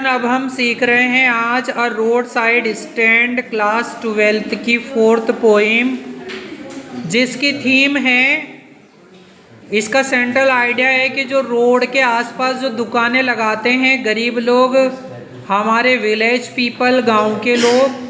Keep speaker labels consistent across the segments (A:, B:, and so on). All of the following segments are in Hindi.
A: अब हम सीख रहे हैं आज a road side stand class 12th की 4th पोइम, जिसकी थीम है, इसका सेंट्रल आइडिया है कि जो रोड के आसपास जो दुकानें लगाते हैं गरीब लोग, हमारे विलेज पीपल, गांव के लोग,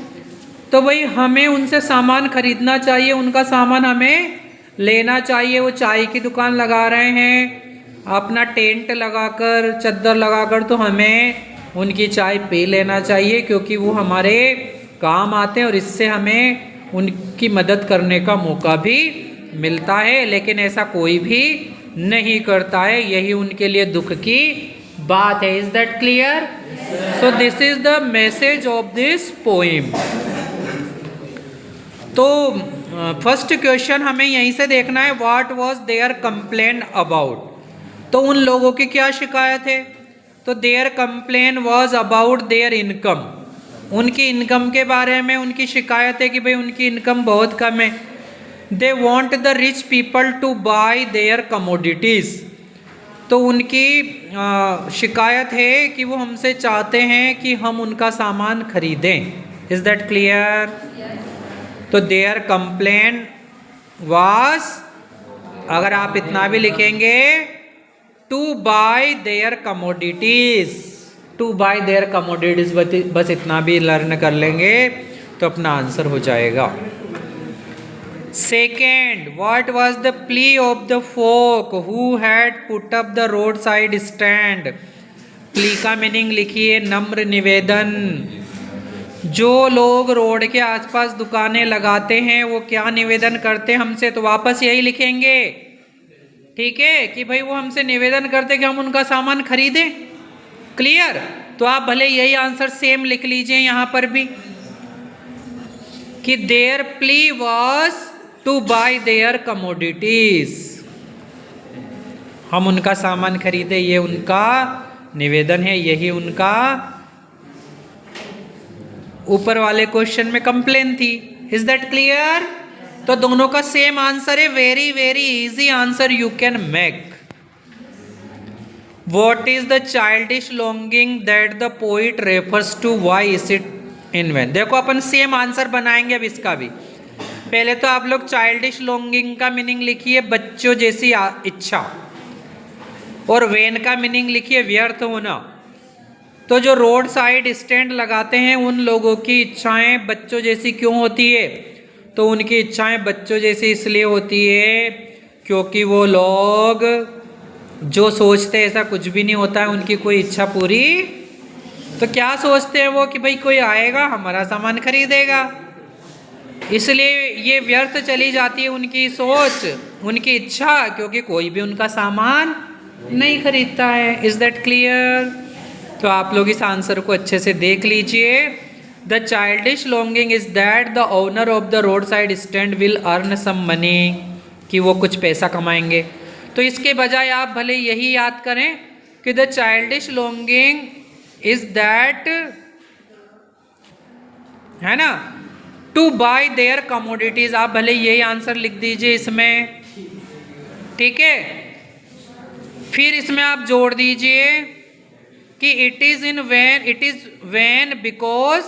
A: तो भाई हमें उनसे सामान खरीदना चाहिए, उनका सामान हमें लेना चाहिए। वो चाय की दुकान लगा रहे हैं अपना टेंट लगाकर, चद्दर लगाकर, तो हमें उनकी चाय पी लेना चाहिए क्योंकि वो हमारे काम आते हैं और इससे हमें उनकी मदद करने का मौका भी मिलता है। लेकिन ऐसा कोई भी नहीं करता है, यही उनके लिए दुख की बात है। Is that clear? So this is the message of this poem. तो फर्स्ट क्वेश्चन हमें यहीं से देखना है, what was their complain about. तो उन लोगों की क्या शिकायत है? तो their complain was about their income. उनकी इनकम के बारे में उनकी शिकायत है कि भाई उनकी इनकम बहुत कम है। They want the rich people to buy their commodities. तो उनकी शिकायत है कि वो हमसे चाहते हैं कि हम उनका सामान खरीदें। Is that clear? तो देयर कंप्लेन वाज, अगर आप इतना भी लिखेंगे, to buy their commodities. To buy their commodities, बस इतना भी लर्न कर लेंगे तो अपना आंसर हो जाएगा। Second, what was the plea of the folk who had put up the road side stand. Plea का मीनिंग लिखिए, नम्र निवेदन। जो लोग रोड के आसपास दुकानें लगाते हैं वो क्या निवेदन करते हैं हमसे, तो वापस यही लिखेंगे, ठीक है, कि भाई वो हमसे निवेदन करते कि हम उनका सामान खरीदें। क्लियर? तो आप भले यही आंसर सेम लिख लीजिए यहाँ पर भी कि their plea was to buy their commodities. हम उनका सामान खरीदे, ये उनका निवेदन है, यही उनका ऊपर वाले क्वेश्चन में कंप्लेन थी। Is that clear? तो दोनों का सेम आंसर है, very very easy answer you can make. What is the childish longing that the poet refers to, why is it in vain. देखो अपन सेम आंसर बनाएंगे अब इसका भी। पहले तो आप लोग चाइल्डिश लॉन्गिंग का मीनिंग लिखिए, बच्चों जैसी इच्छा, और वैन का मीनिंग लिखिए, व्यर्थ होना। तो जो रोड साइड स्टैंड लगाते हैं उन लोगों की इच्छाएं बच्चों जैसी क्यों होती है? तो उनकी इच्छाएं बच्चों जैसी इसलिए होती है क्योंकि वो लोग जो सोचते हैं ऐसा कुछ भी नहीं होता है, उनकी कोई इच्छा पूरी। तो क्या सोचते हैं वो कि भाई कोई आएगा हमारा सामान खरीदेगा, इसलिए ये व्यर्थ चली जाती है उनकी सोच, उनकी इच्छा, क्योंकि कोई भी उनका सामान नहीं खरीदता है। Is that clear? तो आप लोग इस आंसर को अच्छे से देख लीजिए। The childish longing is that the owner of the road side stand will earn some money, कि वो कुछ पैसा कमाएंगे। तो इसके बजाय आप भले यही याद करें कि the childish longing is that, है ना, टू बाय देयर कमोडिटीज। आप भले यही आंसर लिख दीजिए इसमें, ठीक है। फिर इसमें आप जोड़ दीजिए कि it is vain because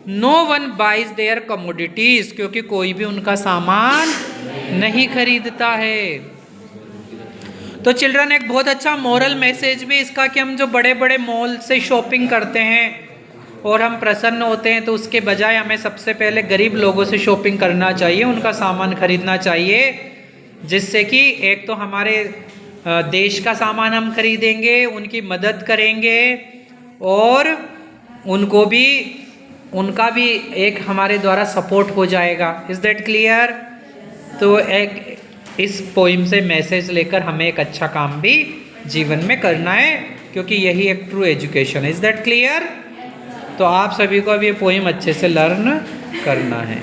A: no one buys their commodities, क्योंकि कोई भी उनका सामान नहीं खरीदता है। तो चिल्ड्रन, एक बहुत अच्छा मोरल मैसेज भी इसका कि हम जो बड़े बड़े मॉल से शॉपिंग करते हैं और हम प्रसन्न होते हैं, तो उसके बजाय हमें सबसे पहले गरीब लोगों से शॉपिंग करना चाहिए, उनका सामान खरीदना चाहिए, जिससे कि एक तो हमारे देश का सामान हम खरीदेंगे, उनकी मदद करेंगे और उनका भी एक हमारे द्वारा सपोर्ट हो जाएगा। Is that clear? तो एक इस पोइम से मैसेज लेकर हमें एक अच्छा काम भी जीवन में करना है, क्योंकि यही एक ट्रू एजुकेशन है। Is that clear? तो आप सभी को अब ये पोइम अच्छे से लर्न करना है।